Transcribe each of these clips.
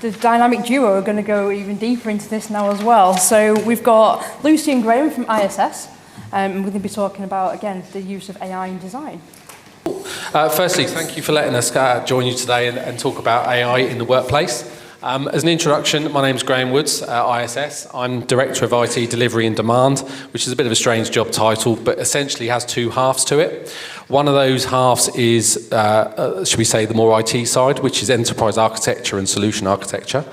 the dynamic duo are going to go even deeper into this now as well. So we've got Lucy and Graham from ISS, and we're going to be talking about, again, the use of AI in design. Firstly, thank you for letting us join you today and talk about AI in the workplace. As an introduction, my name's Graham Woods at ISS. I'm Director of IT Delivery and Demand, which is a bit of a strange job title, but essentially has two halves to it. One of those halves is, should we say, the more IT side, which is enterprise architecture and solution architecture.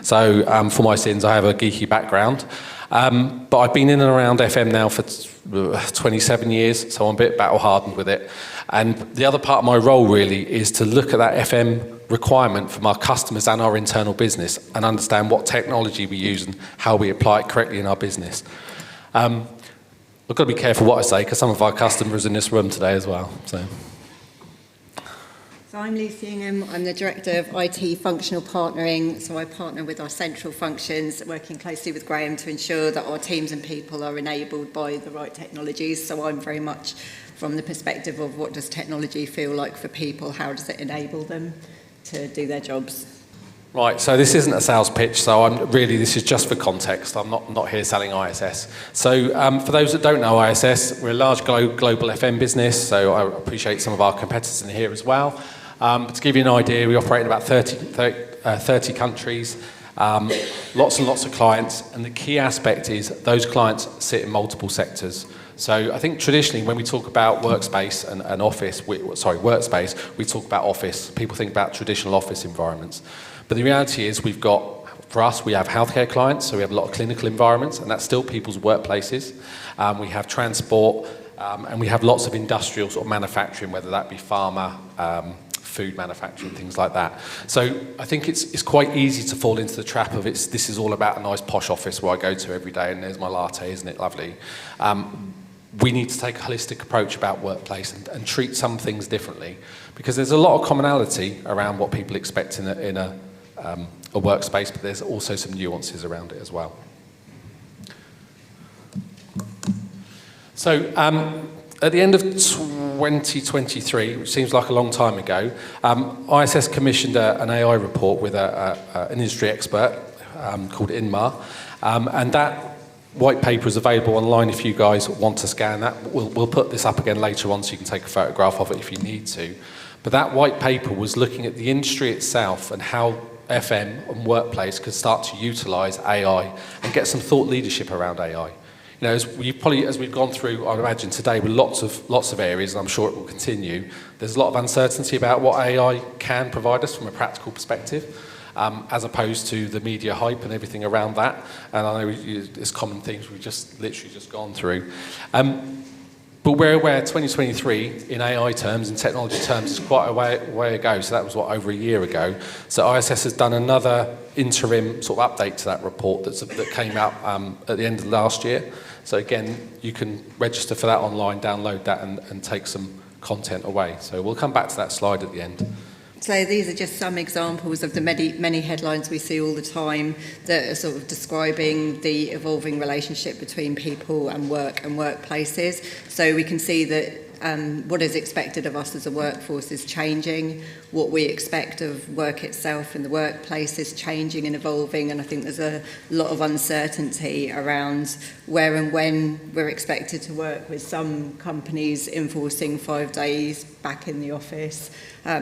So for my sins, I have a geeky background. But I've been in and around FM now for 27 years, so I'm a bit battle-hardened with it. And the other part of my role really is to look at that FM requirement from our customers and our internal business and understand what technology we use and how we apply it correctly in our business. I've got to be careful what I say because some of our customers are in this room today as well. So I'm Lucy Ingham. I'm the Director of IT Functional Partnering. So I partner with our central functions, working closely with Graham to ensure that our teams and people are enabled by the right technologies. So I'm very much from the perspective of what does technology feel like for people? How does it enable them to do their jobs? Right, so this isn't a sales pitch, so this is just for context. I'm not here selling ISS. So for those that don't know ISS, we're a large global FM business, so I appreciate some of our competitors in here as well. But to give you an idea, we operate in about 30 countries, lots and lots of clients, and the key aspect is those clients sit in multiple sectors. So I think traditionally when we talk about workspace and office, workspace, we talk about office. People think about traditional office environments. But the reality is we have healthcare clients, so we have a lot of clinical environments, and that's still people's workplaces. We have transport, and we have lots of industrial sort of manufacturing, whether that be pharma, food manufacturing, things like that. So I think it's quite easy to fall into the trap of this is all about a nice posh office where I go to every day and there's my latte, isn't it lovely? We need to take a holistic approach about workplace and treat some things differently because there's a lot of commonality around what people expect in a workspace, but there's also some nuances around it as well. So at the end of 2023, which seems like a long time ago, ISS commissioned an AI report with an industry expert called Inmar, and that white paper is available online if you guys want to scan that. We'll put this up again later on so you can take a photograph of it if you need to. But that white paper was looking at the industry itself and how FM and workplace could start to utilise AI and get some thought leadership around AI. You know, as we've gone through, I imagine today, with lots of areas, and I'm sure it will continue, there's a lot of uncertainty about what AI can provide us from a practical perspective, as opposed to the media hype and everything around that. And I know it's common themes we've literally just gone through. But we're aware 2023, in AI terms, in technology terms, is quite a way ago. So that was, over a year ago. So ISS has done another interim sort of update to that report that came out at the end of last year. So again, you can register for that online, download that, and take some content away. So we'll come back to that slide at the end. So these are just some examples of the many headlines we see all the time that are sort of describing the evolving relationship between people and work and workplaces. So we can see that what is expected of us as a workforce is changing. What we expect of work itself in the workplace is changing and evolving, and I think there's a lot of uncertainty around where and when we're expected to work, with some companies enforcing 5 days back in the office,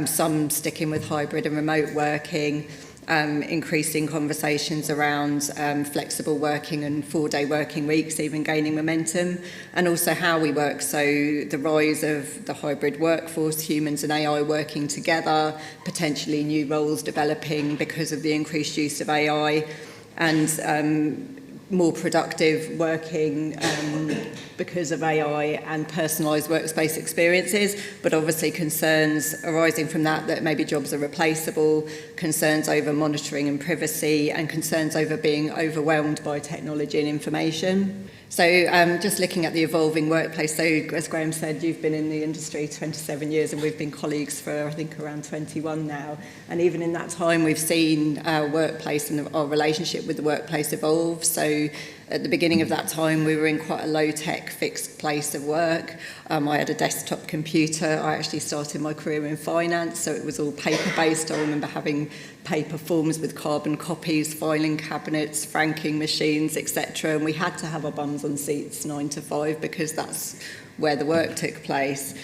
some sticking with hybrid and remote working, increasing conversations around flexible working and 4-day working weeks even gaining momentum, and also how we work. So the rise of the hybrid workforce, humans and AI working together, potentially new roles developing because of the increased use of AI, and more productive working because of AI and personalised workspace experiences, but obviously concerns arising from that maybe jobs are replaceable, concerns over monitoring and privacy, and concerns over being overwhelmed by technology and information. So just looking at the evolving workplace, so as Graham said, you've been in the industry 27 years and we've been colleagues for I think around 21 now, and even in that time we've seen our workplace and our relationship with the workplace evolve. So At the beginning of that time, we were in quite a low-tech fixed place of work. I had a desktop computer. I actually started my career in finance, so it was all paper-based. I remember having paper forms with carbon copies, filing cabinets, franking machines, etc. And we had to have our bums on seats 9 to 5 because that's where the work took place.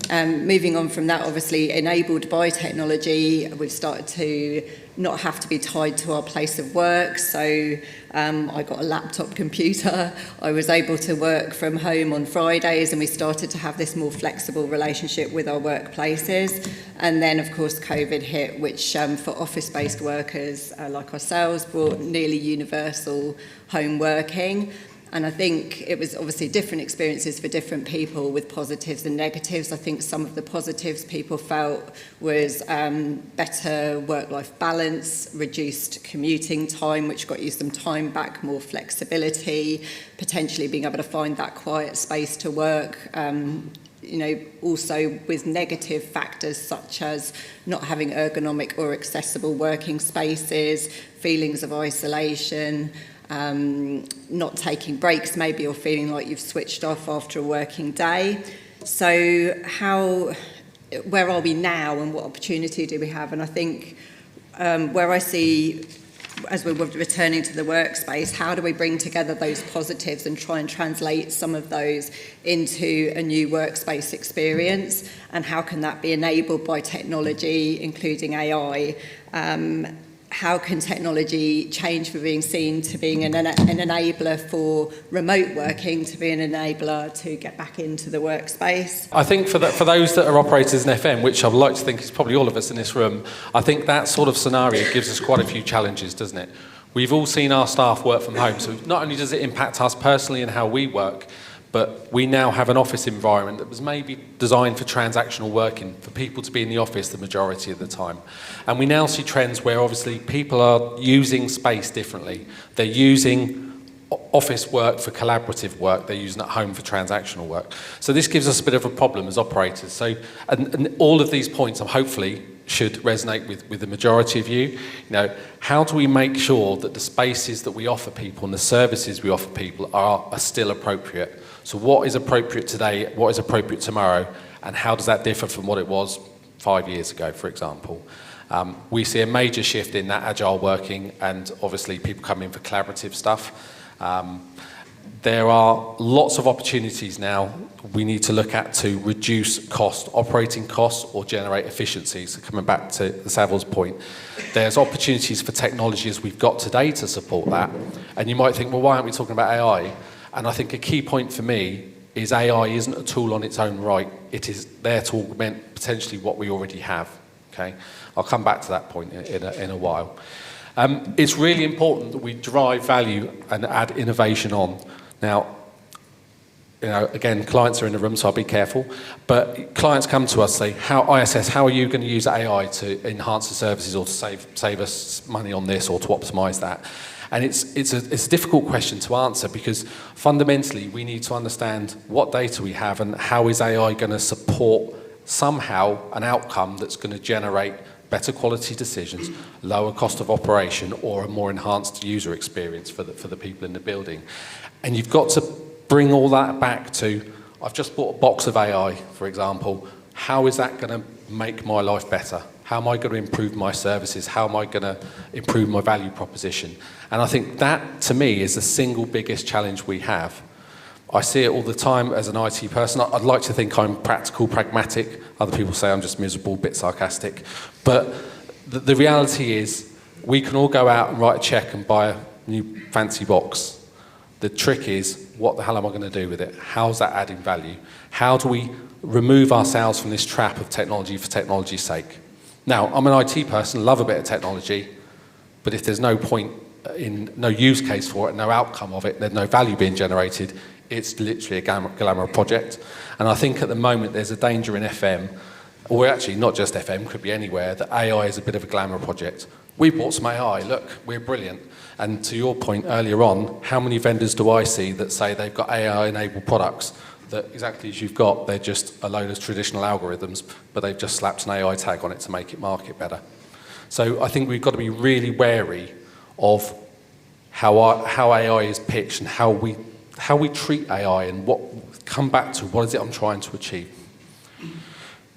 Moving on from that, obviously enabled by technology, we've started to not have to be tied to our place of work. So I got a laptop computer. I was able to work from home on Fridays, and we started to have this more flexible relationship with our workplaces. And then, of course, COVID hit, which for office-based workers like ourselves brought nearly universal home working. And I think it was obviously different experiences for different people with positives and negatives. I think some of the positives people felt was better work-life balance, reduced commuting time, which got you some time back, more flexibility, potentially being able to find that quiet space to work. Also with negative factors such as not having ergonomic or accessible working spaces, feelings of isolation, not taking breaks maybe, or feeling like you've switched off after a working day. So where are we now, and what opportunity do we have? And I think where I see, as we're returning to the workspace, how do we bring together those positives and try and translate some of those into a new workspace experience, and how can that be enabled by technology, including AI? How can technology change from being seen to being an enabler for remote working to be an enabler to get back into the workspace? I think for those that are operators in FM, which I would like to think is probably all of us in this room, I think that sort of scenario gives us quite a few challenges, doesn't it? We've all seen our staff work from home, so not only does it impact us personally and how we work, but we now have an office environment that was maybe designed for transactional working, for people to be in the office the majority of the time. And we now see trends where obviously people are using space differently. They're using office work for collaborative work, they're using it at home for transactional work. So this gives us a bit of a problem as operators. So, and all of these points hopefully should resonate with the majority of you. How do we make sure that the spaces that we offer people and the services we offer people are still appropriate? So what is appropriate today, what is appropriate tomorrow, and how does that differ from what it was 5 years ago, for example? We see a major shift in that agile working, and obviously people come in for collaborative stuff. There are lots of opportunities now we need to look at to reduce operating costs, or generate efficiencies. So coming back to Savil's point, there's opportunities for technology as we've got today to support that. And you might think, well, why aren't we talking about AI? And I think a key point for me is AI isn't a tool on its own right. It is there to augment potentially what we already have. Okay, I'll come back to that point in a while. It's really important that we drive value and add innovation on. Now, again, clients are in the room, so I'll be careful. But clients come to us, say, how are you going to use AI to enhance the services, or to save us money on this, or to optimize that? And it's a difficult question to answer, because fundamentally we need to understand what data we have and how is AI going to support somehow an outcome that's going to generate better quality decisions, lower cost of operation, or a more enhanced user experience for the people in the building. And you've got to bring all that back to, I've just bought a box of AI, for example. How is that going to make my life better? How am I going to improve my services? How am I going to improve my value proposition? And I think that, to me, is the single biggest challenge we have. I see it all the time as an IT person. I'd like to think I'm practical, pragmatic. Other people say I'm just miserable, a bit sarcastic. But the reality is, we can all go out and write a check and buy a new fancy box. The trick is, what the hell am I going to do with it? How's that adding value? How do we remove ourselves from this trap of technology for technology's sake? Now, I'm an IT person, love a bit of technology, but if there's no point in, no use case for it, no outcome of it, there's no value being generated, it's literally a glamour project. And I think at the moment there's a danger in FM, or actually not just FM, could be anywhere, that AI is a bit of a glamour project. We bought some AI, look, we're brilliant. And to your point earlier on, how many vendors do I see that say they've got AI-enabled products that, exactly as you've got, they're just a load of traditional algorithms, but they've just slapped an AI tag on it to make it market better. So I think we've got to be really wary of how AI is pitched and how we treat AI and come back to what is it I'm trying to achieve.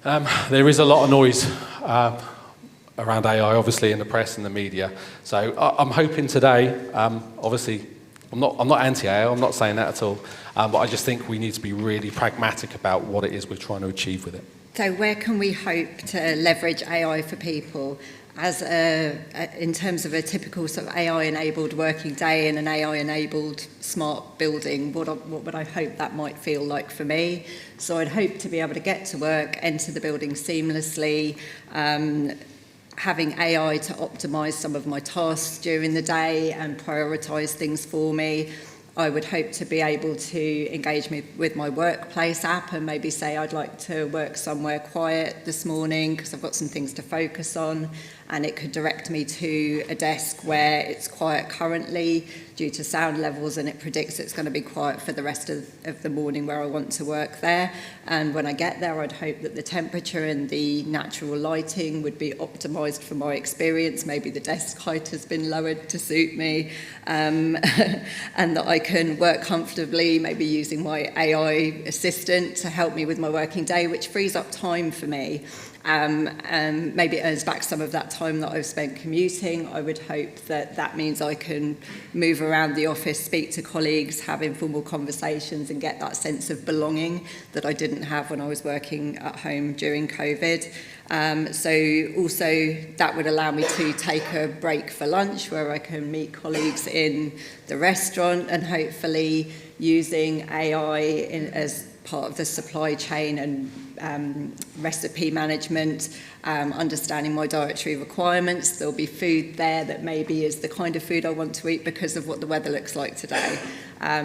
There is a lot of noise around AI, obviously, in the press and the media. So I'm hoping today, obviously, I'm not anti-AI, I'm not saying that at all, but I just think we need to be really pragmatic about what it is we're trying to achieve with it. So where can we hope to leverage AI for people? In terms of a typical sort of AI-enabled working day in an AI-enabled smart building, what would I hope that might feel like for me? So I'd hope to be able to get to work, enter the building seamlessly, having AI to optimise some of my tasks during the day and prioritise things for me. I would hope to be able to engage with my workplace app and maybe say I'd like to work somewhere quiet this morning because I've got some things to focus on, and it could direct me to a desk where it's quiet currently due to sound levels, and it predicts it's going to be quiet for the rest of the morning where I want to work there. And when I get there, I'd hope that the temperature and the natural lighting would be optimised for my experience. Maybe the desk height has been lowered to suit me, and that I can work comfortably, maybe using my AI assistant to help me with my working day, which frees up time for me. And maybe it earns back some of that time that I've spent commuting. I would hope that means I can move around the office, speak to colleagues, have informal conversations, and get that sense of belonging that I didn't have when I was working at home during COVID. So also that would allow me to take a break for lunch where I can meet colleagues in the restaurant, and hopefully using AI as part of the supply chain and recipe management, understanding my dietary requirements. There'll be food there that maybe is the kind of food I want to eat because of what the weather looks like today.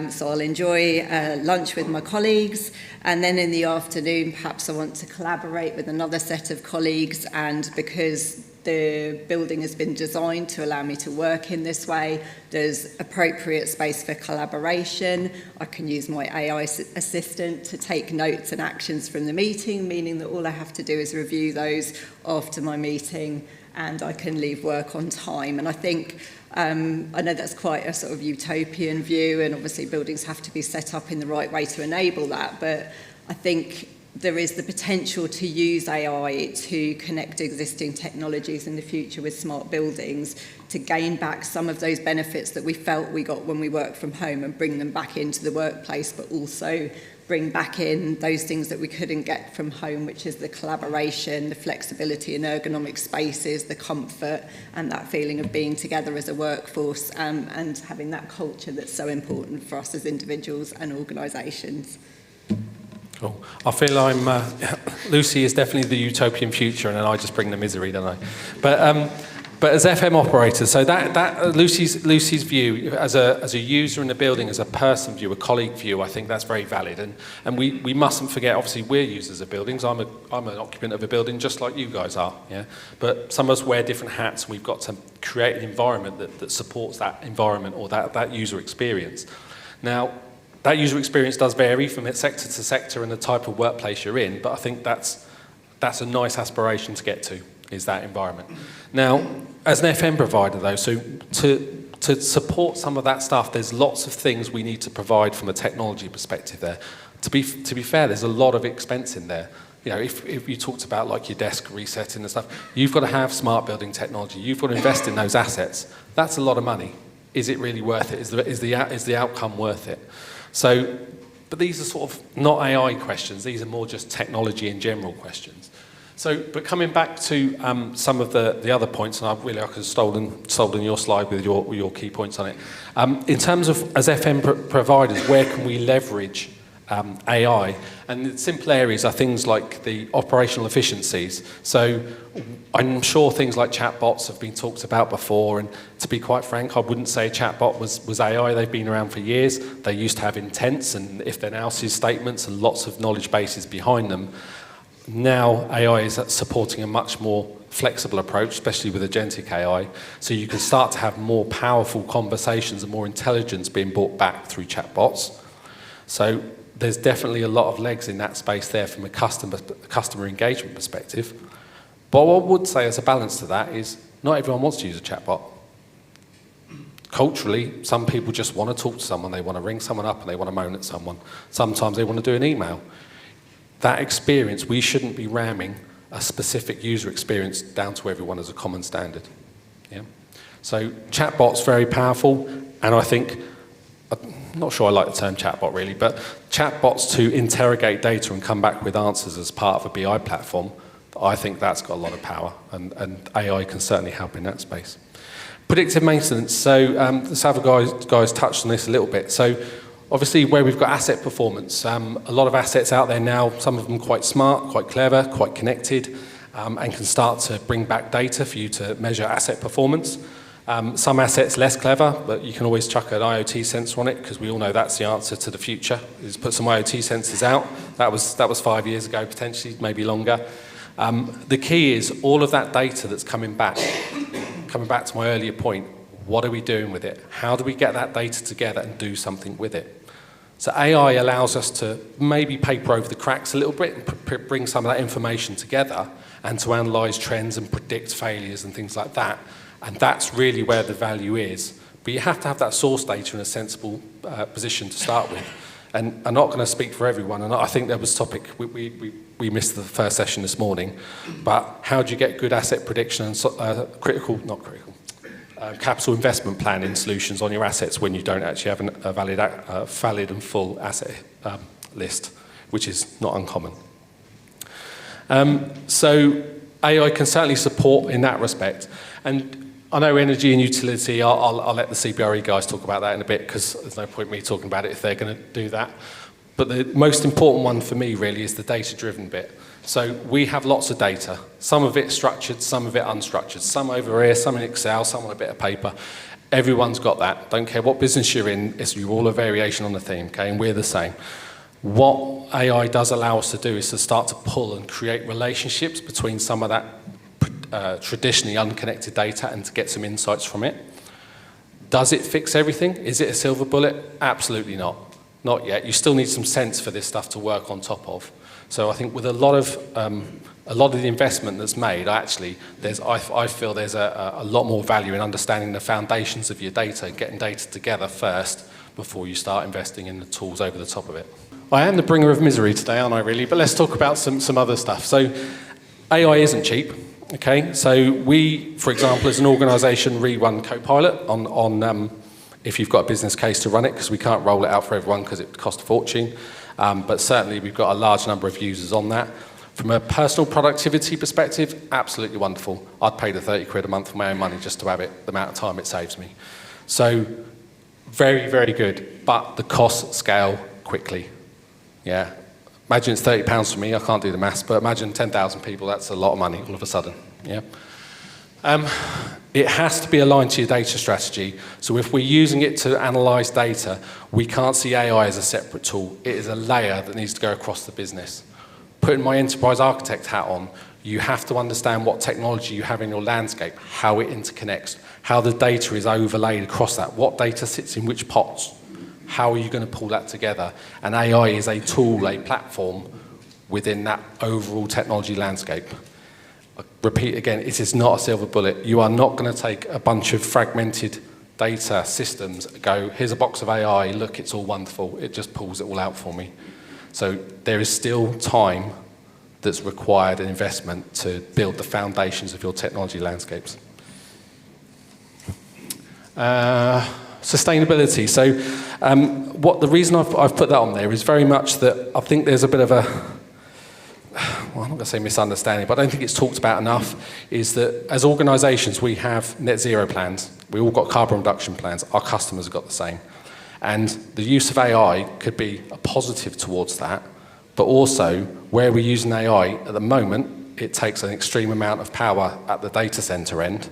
So I'll enjoy lunch with my colleagues, and then in the afternoon perhaps I want to collaborate with another set of colleagues, and because the building has been designed to allow me to work in this way, there's appropriate space for collaboration. I can use my AI assistant to take notes and actions from the meeting, meaning that all I have to do is review those after my meeting, and I can leave work on time. And I think, I know that's quite a sort of utopian view, and obviously buildings have to be set up in the right way to enable that, but I think there is the potential to use AI to connect existing technologies in the future with smart buildings to gain back some of those benefits that we felt we got when we worked from home and bring them back into the workplace, but also bring back in those things that we couldn't get from home, which is the collaboration, the flexibility in ergonomic spaces, the comfort, and that feeling of being together as a workforce, and having that culture that's so important for us as individuals and organisations. Cool. I feel Lucy is definitely the utopian future, and then I just bring the misery, don't I? But as FM operators, so that Lucy's view as a user in the building, as a person view, a colleague view, I think that's very valid, and we mustn't forget. Obviously, we're users of buildings. I'm an occupant of a building, just like you guys are. Yeah. But some of us wear different hats, and we've got to create an environment that supports that environment or that user experience. Now, that user experience does vary from sector to sector and the type of workplace you're in, but I think that's a nice aspiration to get to, is that environment. Now, as an FM provider though, so to support some of that stuff, there's lots of things we need to provide from a technology perspective there. To be fair, there's a lot of expense in there. You know, if you talked about like your desk resetting and stuff, you've got to have smart building technology. You've got to invest in those assets. That's a lot of money. Is it really worth it? Is the outcome worth it? So, but these are sort of not AI questions. These are more just technology in general questions. So, but coming back to some of the other points, and I could have stolen your slide with your key points on it. In terms of, as FM providers, where can we leverage AI? And the simple areas are things like the operational efficiencies. So I'm sure things like chatbots have been talked about before, and to be quite frank, I wouldn't say a chatbot was AI. They've been around for years. They used to have intents and if then else's statements and lots of knowledge bases behind them. Now AI is supporting a much more flexible approach, especially with agentic AI, so you can start to have more powerful conversations and more intelligence being brought back through chatbots. So there's definitely a lot of legs in that space there from a customer engagement perspective. But what I would say as a balance to that is not everyone wants to use a chatbot. culturally, some people just want to talk to someone, they want to ring someone up and they want to moan at someone. Sometimes they want to do an email. That experience, we shouldn't be ramming a specific user experience down to everyone as a common standard. Yeah? So chatbot's very powerful, and I think, I'm not sure I like the term chatbot really, but chatbots to interrogate data and come back with answers as part of a BI platform, I think that's got a lot of power, and AI can certainly help in that space. Predictive maintenance, so the Sava guys touched on this a little bit. So obviously where we've got asset performance, a lot of assets out there now, some of them quite smart, quite clever, quite connected, and can start to bring back data for you to measure asset performance. Some assets less clever, but you can always chuck an IoT sensor on it, because we all know that's the answer to the future, is put some IoT sensors out. That was 5 years ago, potentially, maybe longer. The key is all of that data that's coming back to my earlier point, what are we doing with it? How do we get that data together and do something with it? So AI allows us to maybe paper over the cracks a little bit and bring some of that information together and to analyse trends and predict failures and things like that. And that's really where the value is. But you have to have that source data in a sensible position to start with. And I'm not going to speak for everyone, and I think there was a topic, we missed the first session this morning, but how do you get good asset prediction and capital investment planning solutions on your assets when you don't actually have a valid and full asset list, which is not uncommon. So AI can certainly support in that respect. And I know energy and utility, I'll let the CBRE guys talk about that in a bit, because there's no point me talking about it if they're going to do that. But the most important one for me really is the data-driven bit. So we have lots of data, some of it structured, some of it unstructured, some over here, some in Excel, some on a bit of paper. Everyone's got that. Don't care what business you're in, you're all a variation on the theme, okay, and we're the same. What AI does allow us to do is to start to pull and create relationships between some of that traditionally unconnected data and to get some insights from it. Does it fix everything? Is it a silver bullet? Absolutely not. Not yet. You still need some sense for this stuff to work on top of. So I think with a lot of the investment that's made, actually, I feel there's a lot more value in understanding the foundations of your data, getting data together first before you start investing in the tools over the top of it. I am the bringer of misery today, aren't I, really? But let's talk about some other stuff. So AI isn't cheap. Okay, so we, for example, as an organisation, rerun Copilot on if you've got a business case to run it, because we can't roll it out for everyone because it costs a fortune. But certainly we've got a large number of users on that. From a personal productivity perspective, absolutely wonderful. I'd pay the 30 quid a month for my own money just to have it, the amount of time it saves me. So very, very good, but the costs scale quickly. Yeah. Imagine it's £30 for me, I can't do the maths, but imagine 10,000 people, that's a lot of money all of a sudden. Yeah. It has to be aligned to your data strategy. So if we're using it to analyse data, we can't see AI as a separate tool. It is a layer that needs to go across the business. Putting my enterprise architect hat on, you have to understand what technology you have in your landscape, how it interconnects, how the data is overlaid across that, what data sits in which pots. How are you going to pull that together? And AI is a tool, a platform within that overall technology landscape. I repeat again, it is not a silver bullet. You are not going to take a bunch of fragmented data systems, go, here's a box of AI, look, it's all wonderful. It just pulls it all out for me. So there is still time that's required and investment to build the foundations of your technology landscapes. Sustainability. So the reason I've put that on there is very much that I think there's a bit of a, well, I'm not going to say misunderstanding, but I don't think it's talked about enough, is that as organisations we have net zero plans. We all got carbon reduction plans. Our customers have got the same. And the use of AI could be a positive towards that, but also where we're using AI at the moment, it takes an extreme amount of power at the data centre end,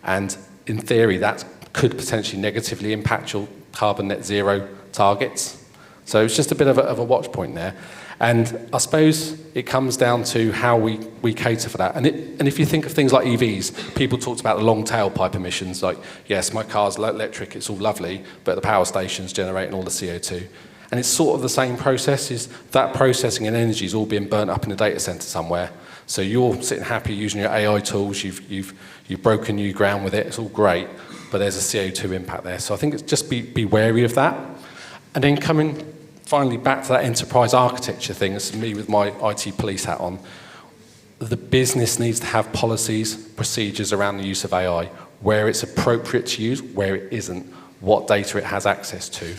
and in theory that could potentially negatively impact your carbon net zero targets. So it's just a bit of a watch point there. And I suppose it comes down to how we cater for that. And if you think of things like EVs, people talked about the long tailpipe emissions, like, yes, my car's electric, it's all lovely, but the power station's generating all the CO2. And it's sort of the same process, is that processing and energy is all being burnt up in a data center somewhere. So you're sitting happy using your AI tools, you've broken new ground with it, it's all great. but there's a CO2 impact there. So I think it's just be wary of that. And then coming finally back to that enterprise architecture thing, this is me with my IT police hat on, the business needs to have policies, procedures around the use of AI, where it's appropriate to use, where it isn't, what data it has access to.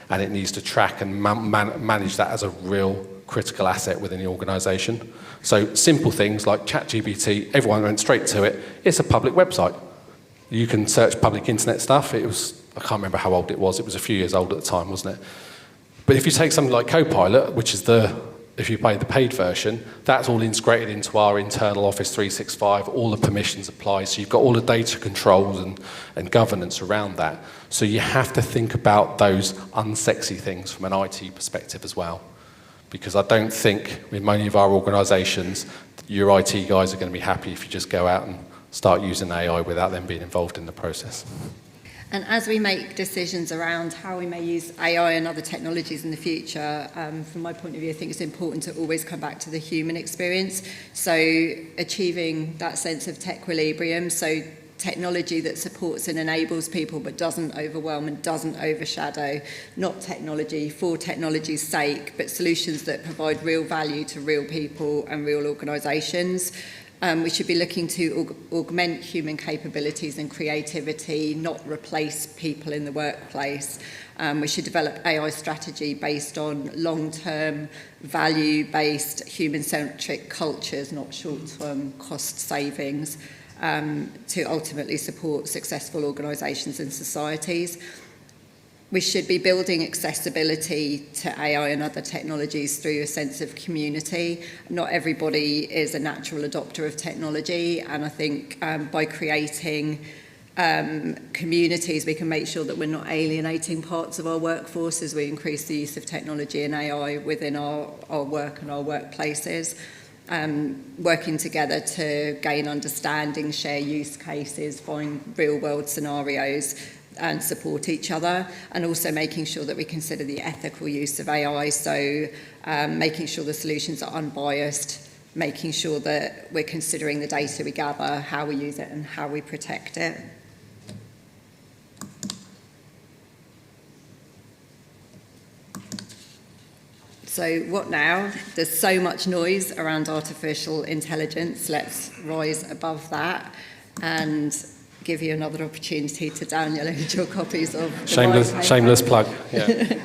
And it needs to track and manage that as a real critical asset within the organisation. So simple things like ChatGPT, everyone went straight to it. It's a public website. You can search public internet stuff. It was, I can't remember how old it was. It was a few years old at the time, wasn't it? But if you take something like Copilot, which is if you pay the paid version, that's all integrated into our internal Office 365, all the permissions apply, so you've got all the data controls and governance around that. So you have to think about those unsexy things from an IT perspective as well. Because I don't think, with many of our organisations, your IT guys are going to be happy if you just go out and start using AI without them being involved in the process. And as we make decisions around how we may use AI and other technologies in the future, from my point of view, I think it's important to always come back to the human experience. So achieving that sense of tech equilibrium, so technology that supports and enables people but doesn't overwhelm and doesn't overshadow, not technology for technology's sake, but solutions that provide real value to real people and real organisations. We should be looking to augment human capabilities and creativity, not replace people in the workplace. We should develop AI strategy based on long-term, value-based, human-centric cultures, not short-term cost savings, to ultimately support successful organisations and societies. We should be building accessibility to AI and other technologies through a sense of community. Not everybody is a natural adopter of technology, and I think by creating communities, we can make sure that we're not alienating parts of our workforce as we increase the use of technology and AI within our work and our workplaces. Working together to gain understanding, share use cases, find real-world scenarios, and support each other, and also making sure that we consider the ethical use of AI, so making sure the solutions are unbiased, making sure that we're considering the data we gather, how we use it and how we protect it. So what now? There's so much noise around artificial intelligence. Let's rise above that and give you another opportunity to download your copies of the shameless plug. Yeah.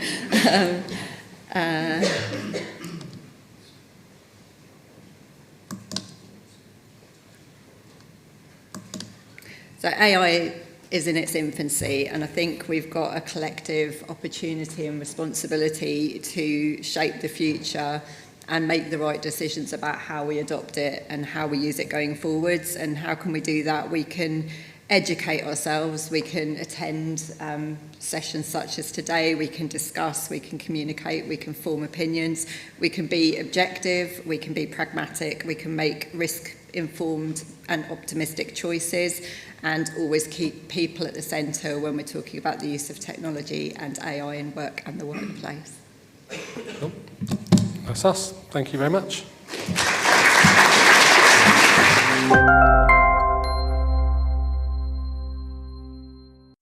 So AI is in its infancy, and I think we've got a collective opportunity and responsibility to shape the future and make the right decisions about how we adopt it and how we use it going forwards. And how can we do that? We can educate ourselves, we can attend sessions such as today, we can discuss, we can communicate, we can form opinions, we can be objective, we can be pragmatic, we can make risk-informed and optimistic choices, and always keep people at the centre when we're talking about the use of technology and AI in work and the workplace. Cool. That's us. Thank you very much.